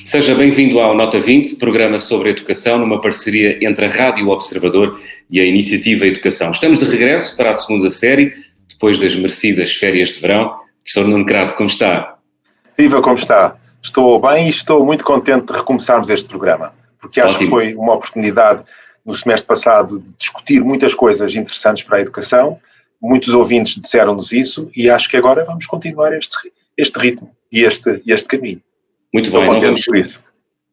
Seja bem-vindo ao Nota 20, programa sobre educação, numa parceria entre a Rádio Observador e a Iniciativa Educação. Estamos de regresso para a segunda série, depois das merecidas férias de verão. Professor Nuno Crato, como está? Viva, como está? Estou bem e estou muito contente de recomeçarmos este programa, porque acho que foi uma oportunidade no semestre passado de discutir muitas coisas interessantes para a educação. Muitos ouvintes disseram-nos isso e acho que agora vamos continuar este ritmo e este caminho. Muito bem,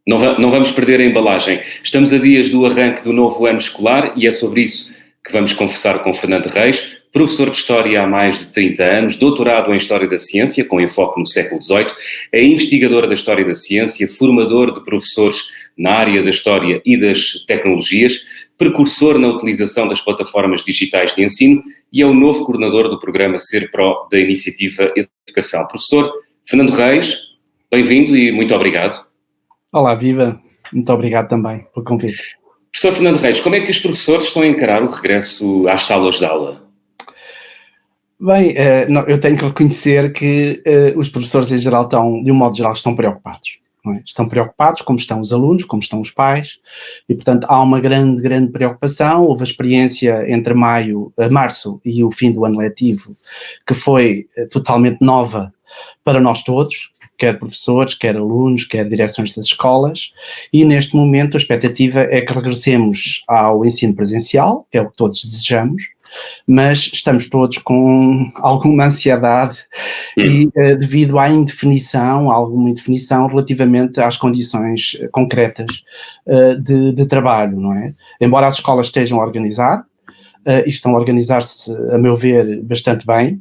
não vamos perder a embalagem. Estamos a dias do arranque do novo ano escolar e é sobre isso que vamos conversar com Fernando Reis, professor de História há mais de 30 anos, doutorado em História da Ciência, com enfoque no século XVIII, é investigador da História da Ciência, formador de professores na área da História e das Tecnologias, precursor na utilização das plataformas digitais de ensino e é o novo coordenador do programa Ser Pro da Iniciativa Educação. Professor Fernando Reis, bem-vindo e muito obrigado. Olá, viva. Muito obrigado também pelo convite. Professor Fernando Reis, como é que os professores estão a encarar o regresso às salas de aula? Bem, eu tenho que reconhecer que os professores em geral de um modo geral, estão preocupados. Não é? Estão preocupados, como estão os alunos, como estão os pais, e portanto há uma grande preocupação. Houve a experiência entre março e o fim do ano letivo, que foi totalmente nova para nós todos, quer professores, quer alunos, quer direções das escolas, e neste momento a expectativa é que regressemos ao ensino presencial, que é o que todos desejamos, mas estamos todos com alguma ansiedade e devido à alguma indefinição relativamente às condições concretas de trabalho, não é? Embora as escolas estejam a organizar, e estão a organizar-se, a meu ver, bastante bem,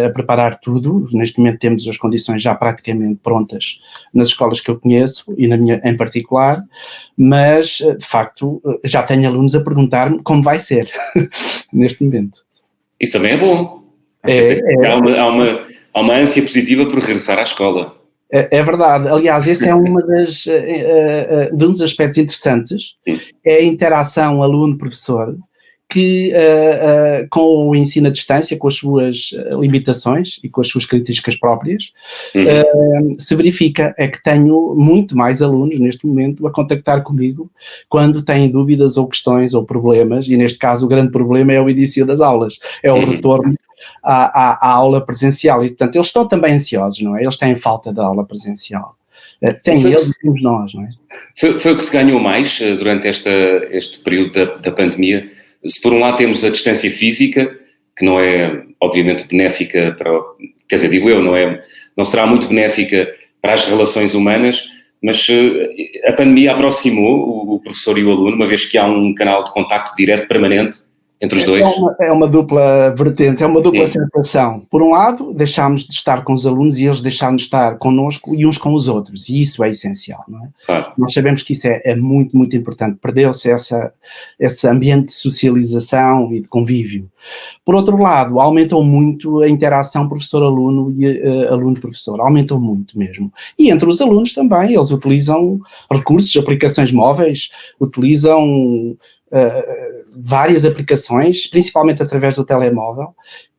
a preparar tudo. Neste momento temos as condições já praticamente prontas nas escolas que eu conheço e na minha em particular, mas, de facto, já tenho alunos a perguntar-me como vai ser neste momento. Isso também é bom. Há uma ânsia positiva por regressar à escola. É verdade. Aliás, esse é um dos aspectos interessantes, é a interação aluno-professor, que com o ensino à distância, com as suas limitações e com as suas características próprias, se verifica é que tenho muito mais alunos neste momento a contactar comigo quando têm dúvidas ou questões ou problemas, e neste caso o grande problema é o início das aulas, é o retorno à aula presencial, e portanto eles estão também ansiosos, não é? Eles têm falta da aula presencial. Eles e temos nós, não é? Foi o que se ganhou mais durante este período da pandemia. Se por um lado temos a distância física, que não é obviamente benéfica não será muito benéfica para as relações humanas, mas a pandemia aproximou o professor e o aluno, uma vez que há um canal de contacto direto, permanente, entre os dois. É uma dupla vertente, é uma dupla sensação. Por um lado, deixámos de estar com os alunos e eles deixaram de estar connosco e uns com os outros, e isso é essencial, não é? Claro. Nós sabemos que isso é muito importante, perdeu-se esse ambiente de socialização e de convívio. Por outro lado, aumentou muito a interação professor-aluno e aluno-professor, aumentou muito mesmo. E entre os alunos também, eles utilizam recursos, aplicações móveis, utilizam várias aplicações, principalmente através do telemóvel,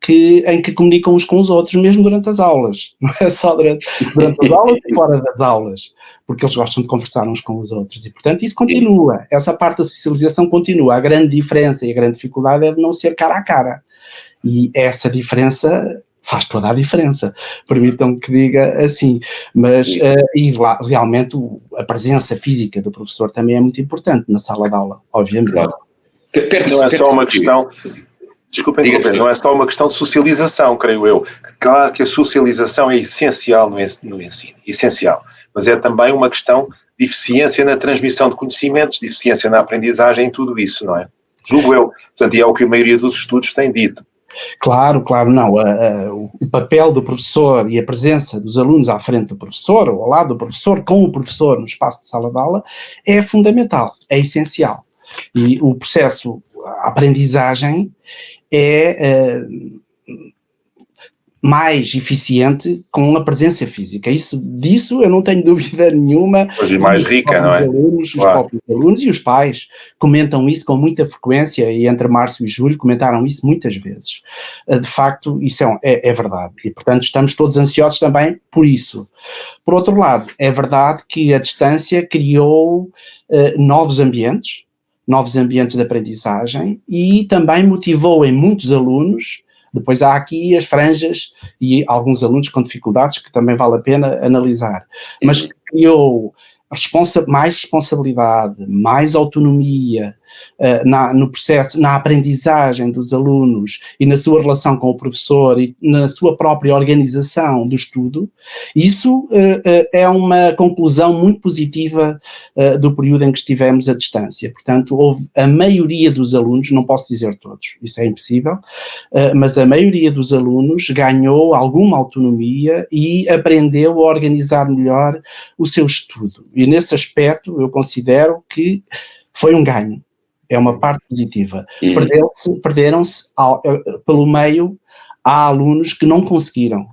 em que comunicam uns com os outros, mesmo durante as aulas. Não é só durante as aulas e fora das aulas, porque eles gostam de conversar uns com os outros. E, portanto, isso continua. Essa parte da socialização continua. A grande diferença e a grande dificuldade é de não ser cara a cara. E essa diferença faz toda a diferença, permitam-me que diga assim, mas realmente a presença física do professor também é muito importante na sala de aula, obviamente. Claro. Não é só uma questão, não é só uma questão de socialização, creio eu. Claro que a socialização é essencial no ensino, essencial, mas é também uma questão de eficiência na transmissão de conhecimentos, de eficiência na aprendizagem, tudo isso, não é? Julgo eu, portanto, e é o que a maioria dos estudos tem dito. Claro, não. O papel do professor e a presença dos alunos à frente do professor, ou ao lado do professor, com o professor no espaço de sala de aula, é fundamental, é essencial. E o processo, a aprendizagem, mais eficiente com a presença física. Disso eu não tenho dúvida nenhuma. Pois, e mais rica, não é? Os próprios alunos e os pais comentam isso com muita frequência, e entre março e julho comentaram isso muitas vezes. De facto, isso é verdade. E, portanto, estamos todos ansiosos também por isso. Por outro lado, é verdade que a distância criou novos ambientes de aprendizagem, e também motivou em muitos alunos. Depois há aqui as franjas e alguns alunos com dificuldades que também vale a pena analisar, mas criou mais responsabilidade, mais autonomia no processo, na aprendizagem dos alunos e na sua relação com o professor e na sua própria organização do estudo. Isso é uma conclusão muito positiva do período em que estivemos à distância. Portanto, houve a maioria dos alunos, não posso dizer todos, isso é impossível, mas a maioria dos alunos ganhou alguma autonomia e aprendeu a organizar melhor o seu estudo. E nesse aspecto eu considero que foi um ganho. É uma parte positiva. Perderam-se pelo meio, há alunos que não conseguiram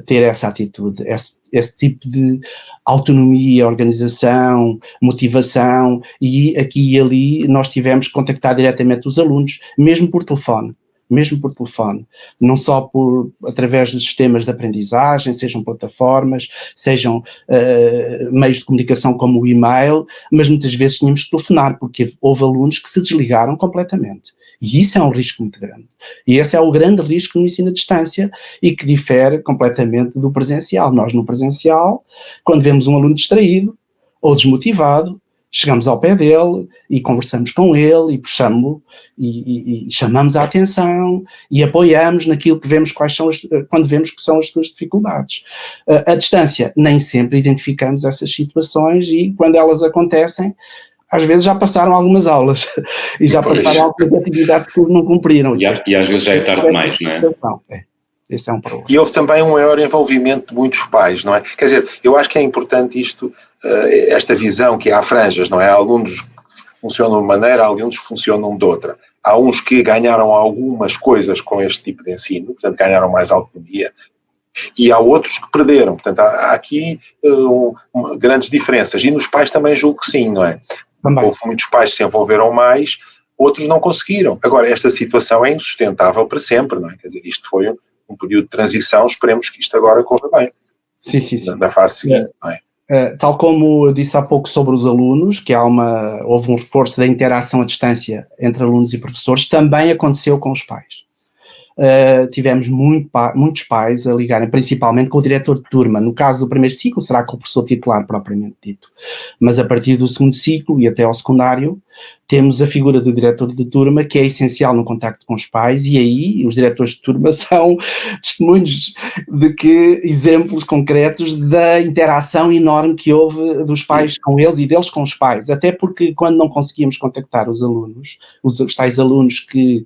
ter essa atitude, esse tipo de autonomia, organização, motivação, e aqui e ali nós tivemos que contactar diretamente os alunos, mesmo por telefone, não só através dos sistemas de aprendizagem, sejam plataformas, sejam meios de comunicação como o e-mail, mas muitas vezes tínhamos que telefonar, porque houve alunos que se desligaram completamente. E isso é um risco muito grande. E esse é o grande risco no ensino à distância, e que difere completamente do presencial. Nós, no presencial, quando vemos um aluno distraído ou desmotivado, chegamos ao pé dele e conversamos com ele e puxamos-lo e chamamos a atenção e apoiamos naquilo que vemos quando vemos que são as suas dificuldades. À distância, nem sempre identificamos essas situações, e quando elas acontecem, às vezes já passaram algumas aulas e já passaram algumas atividades que não cumpriram. E às vezes já é tarde demais, não é? Esse é um problema. E houve também um maior envolvimento de muitos pais, não é? Quer dizer, eu acho que é importante esta visão que há franjas, não é? Há alunos que funcionam de uma maneira, há alunos que funcionam de outra. Há uns que ganharam algumas coisas com este tipo de ensino, portanto ganharam mais autonomia, e há outros que perderam. Portanto, há aqui grandes diferenças. E nos pais também julgo que sim, não é? Também. Houve muitos pais que se envolveram mais, outros não conseguiram. Agora, esta situação é insustentável para sempre, não é? Quer dizer, isto foi um período de transição, esperemos que isto agora corra bem. Sim. Na fase seguinte, não é? Tal como eu disse há pouco sobre os alunos, que houve um reforço da interação à distância entre alunos e professores, também aconteceu com os pais. Tivemos muitos pais a ligarem, principalmente com o diretor de turma. No caso do primeiro ciclo, será com o professor titular propriamente dito, mas a partir do segundo ciclo e até ao secundário, temos a figura do diretor de turma, que é essencial no contacto com os pais, e aí os diretores de turma são testemunhos exemplos concretos da interação enorme que houve dos pais com eles e deles com os pais, até porque quando não conseguíamos contactar os alunos, os tais alunos que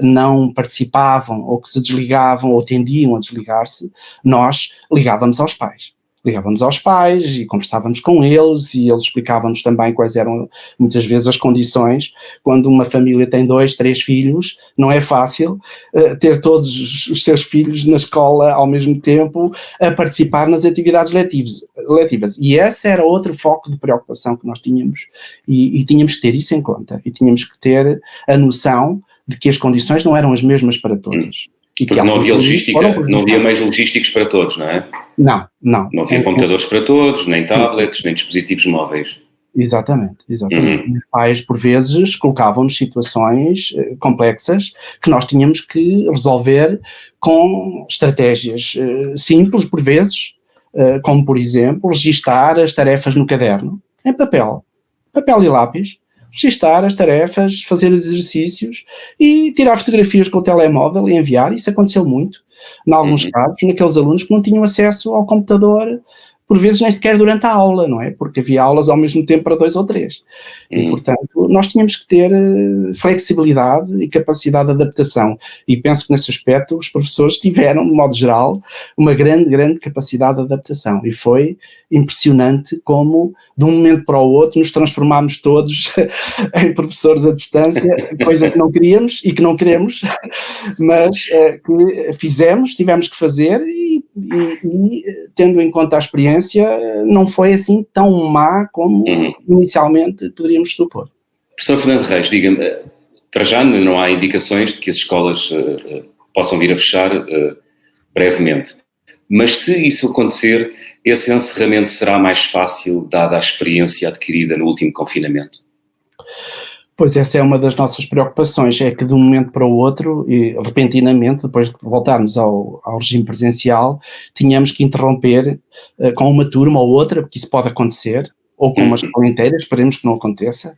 não participavam ou que se desligavam ou tendiam a desligar-se, nós ligávamos aos pais e conversávamos com eles, e eles explicavam-nos também quais eram muitas vezes as condições. Quando uma família tem 2, 3 filhos, não é fácil ter todos os seus filhos na escola ao mesmo tempo a participar nas atividades letivas. E esse era outro foco de preocupação que nós tínhamos, e tínhamos que ter isso em conta, e tínhamos que ter a noção de que as condições não eram as mesmas para todos. Porque não havia logística, não havia meios logísticos para todos, não é? Não. Não havia computadores para todos, nem tablets, nem dispositivos móveis. Exatamente. Os pais, por vezes, colocavam-nos situações complexas que nós tínhamos que resolver com estratégias simples, por vezes, como, por exemplo, registar as tarefas no caderno, em papel e lápis, registar as tarefas, fazer os exercícios e tirar fotografias com o telemóvel e enviar. Isso aconteceu muito, em alguns casos, naqueles alunos que não tinham acesso ao computador, por vezes nem sequer durante a aula, não é? Porque havia aulas ao mesmo tempo para 2 ou 3. E, portanto, nós tínhamos que ter flexibilidade e capacidade de adaptação. E penso que, nesse aspecto, os professores tiveram, de modo geral, uma grande capacidade de adaptação. E foi impressionante como, de um momento para o outro, nos transformámos todos em professores à distância, coisa que não queríamos e que não queremos, mas que fizemos, tivemos que fazer e, tendo em conta a experiência, não foi assim tão má como inicialmente poderíamos supor. Professor Fernando Reis, diga-me, para já não há indicações de que as escolas possam vir a fechar brevemente, mas se isso acontecer, esse encerramento será mais fácil dada a experiência adquirida no último confinamento? Pois essa é uma das nossas preocupações, é que de um momento para o outro, e repentinamente, depois de voltarmos ao regime presencial, tínhamos que interromper com uma turma ou outra, porque isso pode acontecer, ou com uma escola inteira, esperemos que não aconteça,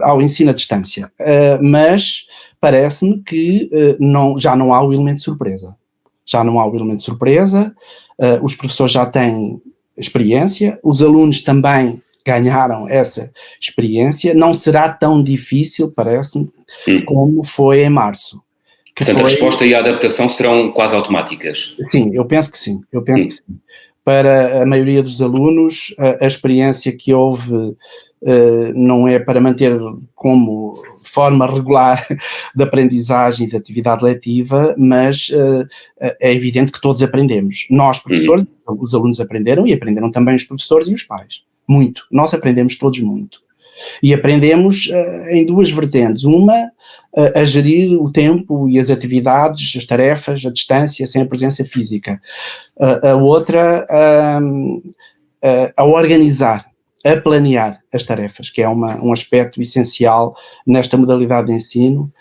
ao ensino à distância. Mas parece-me que já não há o elemento de surpresa. Já não há o elemento de surpresa, os professores já têm experiência, os alunos também ganharam essa experiência, não será tão difícil, parece-me, como foi em março. Portanto, a resposta e a adaptação serão quase automáticas? Sim, eu penso que sim, que sim. Para a maioria dos alunos, a experiência que houve não é para manter como forma regular de aprendizagem e de atividade letiva, mas é evidente que todos aprendemos. Nós, professores, os alunos aprenderam e aprenderam também os professores e os pais. Muito. Nós aprendemos todos muito. E aprendemos em 2 vertentes. Uma, a gerir o tempo e as atividades, as tarefas, a distância, sem a presença física. A outra, a organizar, a planear as tarefas, que é um aspecto essencial nesta modalidade de ensino,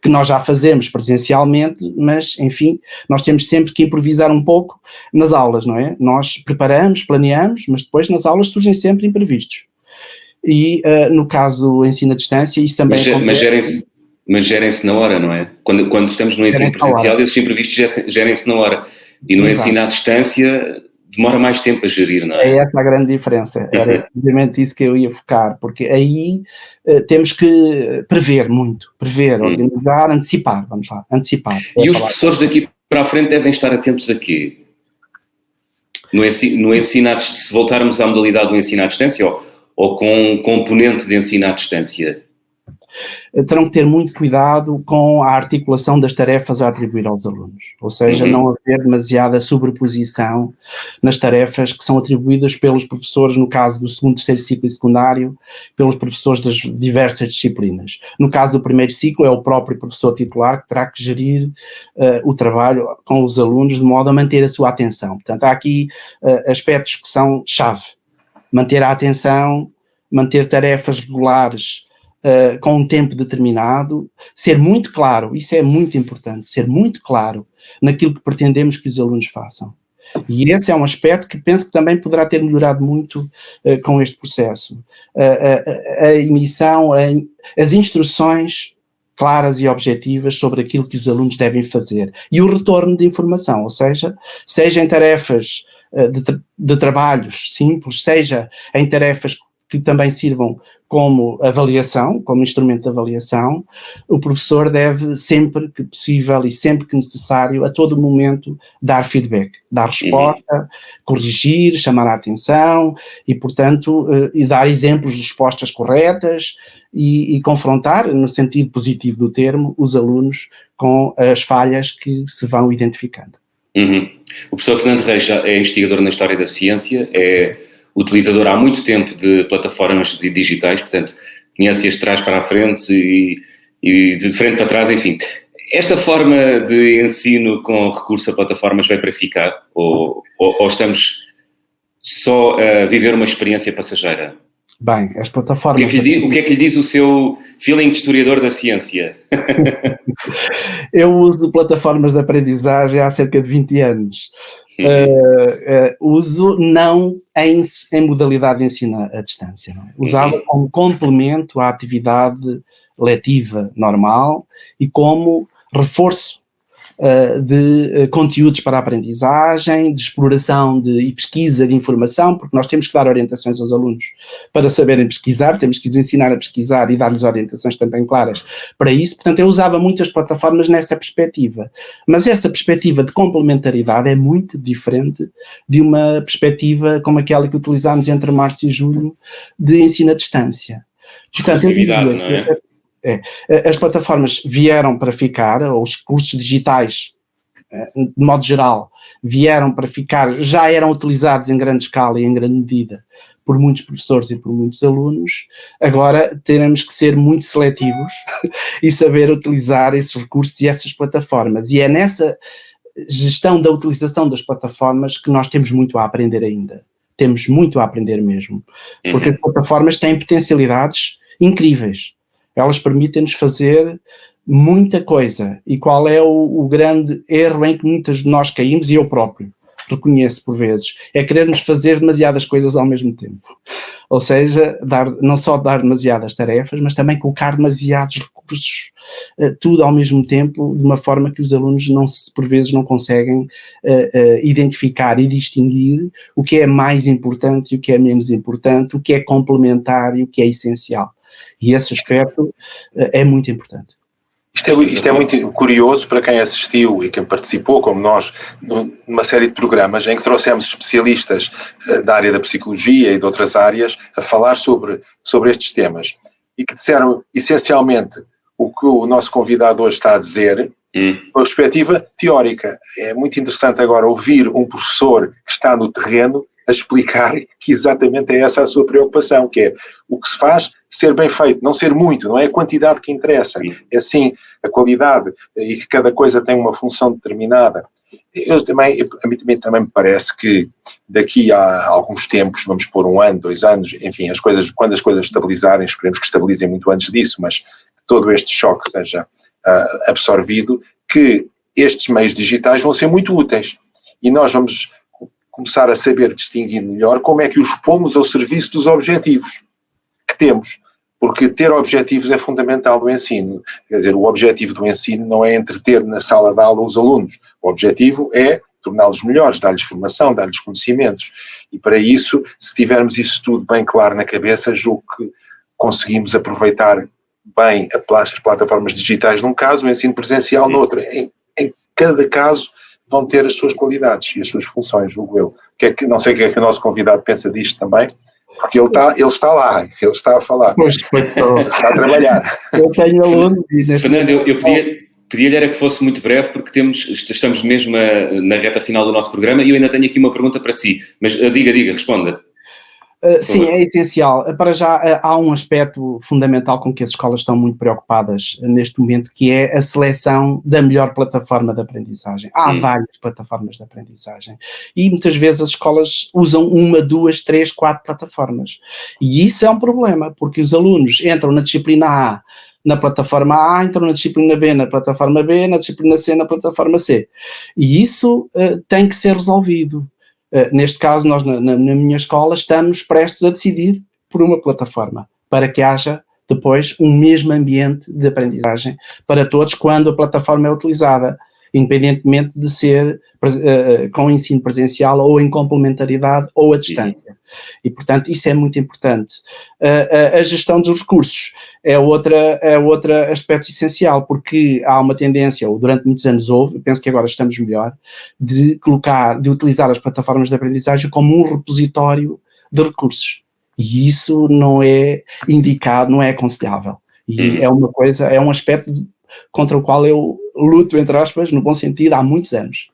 que nós já fazemos presencialmente, mas, enfim, nós temos sempre que improvisar um pouco nas aulas, não é? Nós preparamos, planeamos, mas depois nas aulas surgem sempre imprevistos. E no caso do ensino à distância, isso também acontece. Mas gerem-se na hora, não é? Quando estamos no ensino presencial, esses imprevistos gerem-se na hora. E no ensino à distância demora mais tempo a gerir, não é? É essa a grande diferença. Era exatamente isso que eu ia focar, porque aí temos que prever muito, organizar, antecipar, vamos lá, antecipar. E os professores daqui para a frente devem estar atentos a quê? No ensino se voltarmos à modalidade do ensino à distância ou com um componente de ensino à distância? Terão que ter muito cuidado com a articulação das tarefas a atribuir aos alunos, ou seja, não haver demasiada sobreposição nas tarefas que são atribuídas pelos professores, no caso do 2º, 3º ciclo e secundário, pelos professores das diversas disciplinas. No caso do 1º ciclo, é o próprio professor titular que terá que gerir o trabalho com os alunos de modo a manter a sua atenção. Portanto, há aqui aspectos que são chave. Manter a atenção, manter tarefas regulares, com um tempo determinado, ser muito claro, isso é muito importante, ser muito claro naquilo que pretendemos que os alunos façam. E esse é um aspecto que penso que também poderá ter melhorado muito com este processo. A emissão, as instruções claras e objetivas sobre aquilo que os alunos devem fazer. E o retorno de informação, ou seja em tarefas de trabalhos simples, seja em tarefas que também sirvam como avaliação, como instrumento de avaliação, o professor deve sempre que possível e sempre que necessário, a todo momento, dar feedback, dar resposta, corrigir, chamar a atenção e, portanto, e dar exemplos de respostas corretas e confrontar, no sentido positivo do termo, os alunos com as falhas que se vão identificando. O professor Fernando Reis é investigador na história da ciência, é utilizador há muito tempo de plataformas digitais, portanto, conhece-as de trás para a frente e de frente para trás, enfim. Esta forma de ensino com recurso a plataformas veio para ficar? Ou estamos só a viver uma experiência passageira? Bem, as plataformas... O que é que lhe diz o seu feeling de historiador da ciência? Eu uso plataformas de aprendizagem há cerca de 20 anos. Uso não em modalidade de ensino à distância. Não é? Usava como complemento à atividade letiva normal e como reforço de conteúdos para a aprendizagem, de exploração e pesquisa de informação, porque nós temos que dar orientações aos alunos para saberem pesquisar, temos que os ensinar a pesquisar e dar-lhes orientações também claras para isso. Portanto, eu usava muitas plataformas nessa perspectiva, mas essa perspectiva de complementaridade é muito diferente de uma perspectiva como aquela que utilizámos entre março e julho de ensino à distância. Portanto, não é? As plataformas vieram para ficar, ou os cursos digitais, de modo geral, vieram para ficar, já eram utilizados em grande escala e em grande medida por muitos professores e por muitos alunos. Agora teremos que ser muito seletivos e saber utilizar esses recursos e essas plataformas. E é nessa gestão da utilização das plataformas que nós temos muito a aprender ainda. Temos muito a aprender mesmo. Porque as plataformas têm potencialidades incríveis. Elas permitem-nos fazer muita coisa. E qual é o grande erro em que muitas de nós caímos, e eu próprio reconheço por vezes, é querermos fazer demasiadas coisas ao mesmo tempo. Ou seja, não só dar demasiadas tarefas, mas também colocar demasiados recursos, tudo ao mesmo tempo, de uma forma que os alunos por vezes não conseguem identificar e distinguir o que é mais importante e o que é menos importante, o que é complementar e o que é essencial. E esse aspecto é muito importante. Isto é muito curioso para quem assistiu e quem participou, como nós, numa série de programas em que trouxemos especialistas da área da psicologia e de outras áreas a falar sobre estes temas e que disseram essencialmente o que o nosso convidado hoje está a dizer, uma perspectiva teórica. É muito interessante agora ouvir um professor que está no terreno a explicar que exatamente é essa a sua preocupação, que é o que se faz ser bem feito, não ser muito, não é a quantidade que interessa, é sim a qualidade e que cada coisa tem uma função determinada. A mim também me parece que daqui a alguns tempos, vamos pôr 1 ano, 2 anos, enfim, quando as coisas estabilizarem, esperemos que estabilizem muito antes disso, mas que todo este choque seja absorvido, que estes meios digitais vão ser muito úteis e nós vamos começar a saber distinguir melhor como é que os pomos ao serviço dos objetivos que temos, porque ter objetivos é fundamental no ensino. Quer dizer, o objetivo do ensino não é entreter na sala de aula os alunos, o objetivo é torná-los melhores, dar-lhes formação, dar-lhes conhecimentos, e para isso, se tivermos isso tudo bem claro na cabeça, julgo que conseguimos aproveitar bem as plataformas digitais num caso, o ensino presencial no outro. Em cada caso vão ter as suas qualidades e as suas funções, julgo eu. Não sei o que é que o nosso convidado pensa disto também, porque ele está lá, ele está a falar, pois, está a trabalhar. Eu tenho alunos... Fernando, eu pedia-lhe era que fosse muito breve, porque estamos mesmo na reta final do nosso programa e eu ainda tenho aqui uma pergunta para si, mas diga, responda. Sim, é essencial. Para já, há um aspecto fundamental com que as escolas estão muito preocupadas neste momento, que é a seleção da melhor plataforma de aprendizagem. Há várias plataformas de aprendizagem e muitas vezes as escolas usam 1, 2, 3, 4 plataformas. E isso é um problema, porque os alunos entram na disciplina A na plataforma A, entram na disciplina B na plataforma B, na disciplina C na plataforma C. E isso tem que ser resolvido. Neste caso, nós na minha escola estamos prestes a decidir por uma plataforma, para que haja depois um mesmo ambiente de aprendizagem para todos quando a plataforma é utilizada, independentemente de ser com ensino presencial ou em complementaridade ou à distância. E, portanto, isso é muito importante. A gestão dos recursos é outro aspecto essencial, porque há uma tendência, ou durante muitos anos houve, penso que agora estamos melhor, de utilizar as plataformas de aprendizagem como um repositório de recursos. E isso não é indicado, não é aconselhável. E é um aspecto contra o qual eu luto, entre aspas, no bom sentido, há muitos anos.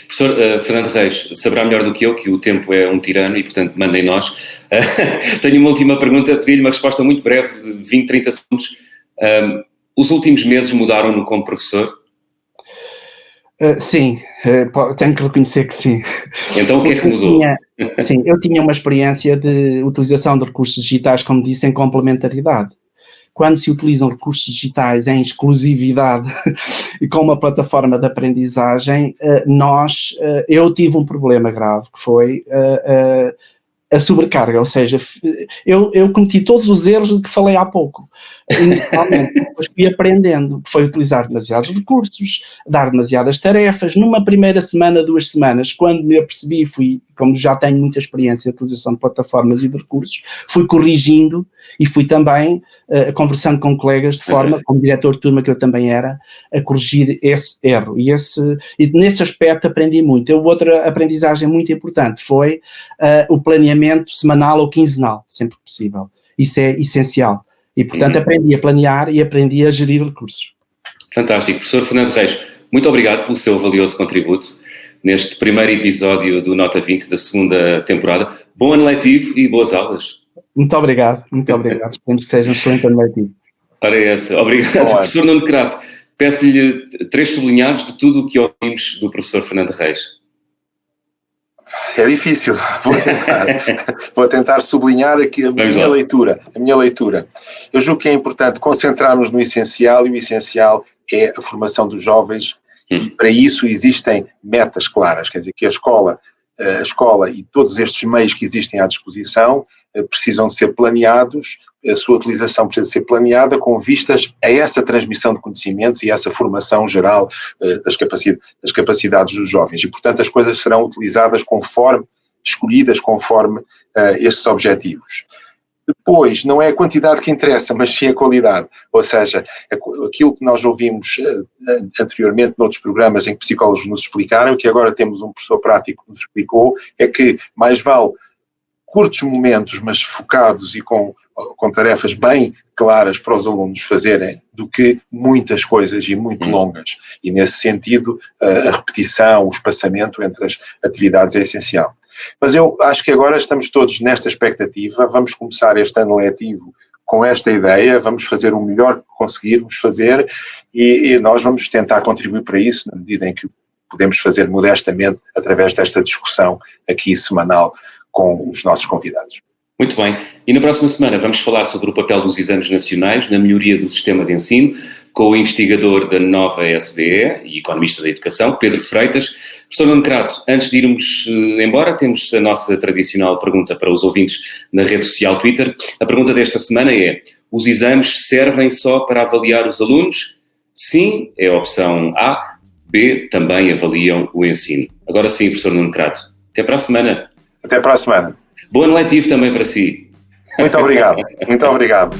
Professor Fernando Reis, saberá melhor do que eu que o tempo é um tirano e, portanto, mandem nós. Tenho uma última pergunta, pedi-lhe uma resposta muito breve, de 20, 30 segundos. Os últimos meses mudaram-no como professor? Sim, tenho que reconhecer que sim. Então o que é que mudou? Eu tinha uma experiência de utilização de recursos digitais, como disse, em complementaridade. Quando se utilizam recursos digitais em exclusividade e com uma plataforma de aprendizagem, eu tive um problema grave, que foi a sobrecarga, ou seja, eu cometi todos os erros de que falei há pouco. inicialmente, depois fui aprendendo, foi utilizar demasiados recursos, dar demasiadas tarefas. Numa primeira semana, 2 semanas, quando me apercebi, como já tenho muita experiência de utilização de plataformas e de recursos, fui corrigindo e fui também conversando com colegas de forma, como diretor de turma que eu também era, a corrigir esse erro. E nesse aspecto aprendi muito. Outra aprendizagem muito importante foi o planeamento semanal ou quinzenal, sempre que possível. Isso é essencial. E, portanto, aprendi a planear e aprendi a gerir recursos. Fantástico. Professor Fernando Reis, muito obrigado pelo seu valioso contributo neste primeiro episódio do Nota 20 da segunda temporada. Bom ano letivo e boas aulas. Muito obrigado, muito obrigado. Esperemos que seja um excelente ano letivo. Ora é essa. Obrigado, professor Nuno Crato. Peço-lhe 3 sublinhados de tudo o que ouvimos do professor Fernando Reis. É difícil, vou tentar sublinhar aqui a minha leitura. Eu julgo que é importante concentrarmos no essencial, e o essencial é a formação dos jovens, e para isso existem metas claras, quer dizer que a escola e todos estes meios que existem à disposição precisam de ser planeados, a sua utilização precisa ser planeada com vistas a essa transmissão de conhecimentos e essa formação geral das capacidades dos jovens. E, portanto, as coisas serão utilizadas escolhidas conforme estes objetivos. Depois, não é a quantidade que interessa, mas sim a qualidade. Ou seja, aquilo que nós ouvimos anteriormente noutros programas em que psicólogos nos explicaram, que agora temos um professor prático que nos explicou, é que mais vale curtos momentos, mas focados e com tarefas bem claras para os alunos fazerem, do que muitas coisas e muito longas. E, nesse sentido, a repetição, o espaçamento entre as atividades é essencial. Mas eu acho que agora estamos todos nesta expectativa, vamos começar este ano letivo com esta ideia, vamos fazer o melhor que conseguirmos fazer e nós vamos tentar contribuir para isso, na medida em que podemos fazer modestamente através desta discussão aqui semanal com os nossos convidados. Muito bem. E na próxima semana vamos falar sobre o papel dos exames nacionais na melhoria do sistema de ensino, com o investigador da nova SBE e economista da educação, Pedro Freitas. Professor Nuno Crato, antes de irmos embora, temos a nossa tradicional pergunta para os ouvintes na rede social Twitter. A pergunta desta semana é: os exames servem só para avaliar os alunos? Sim, é a opção A. B, também avaliam o ensino. Agora sim, professor Nuno Crato. Até para a semana. Até para a semana. Bom ano letivo também para si. Muito obrigado. Muito obrigado.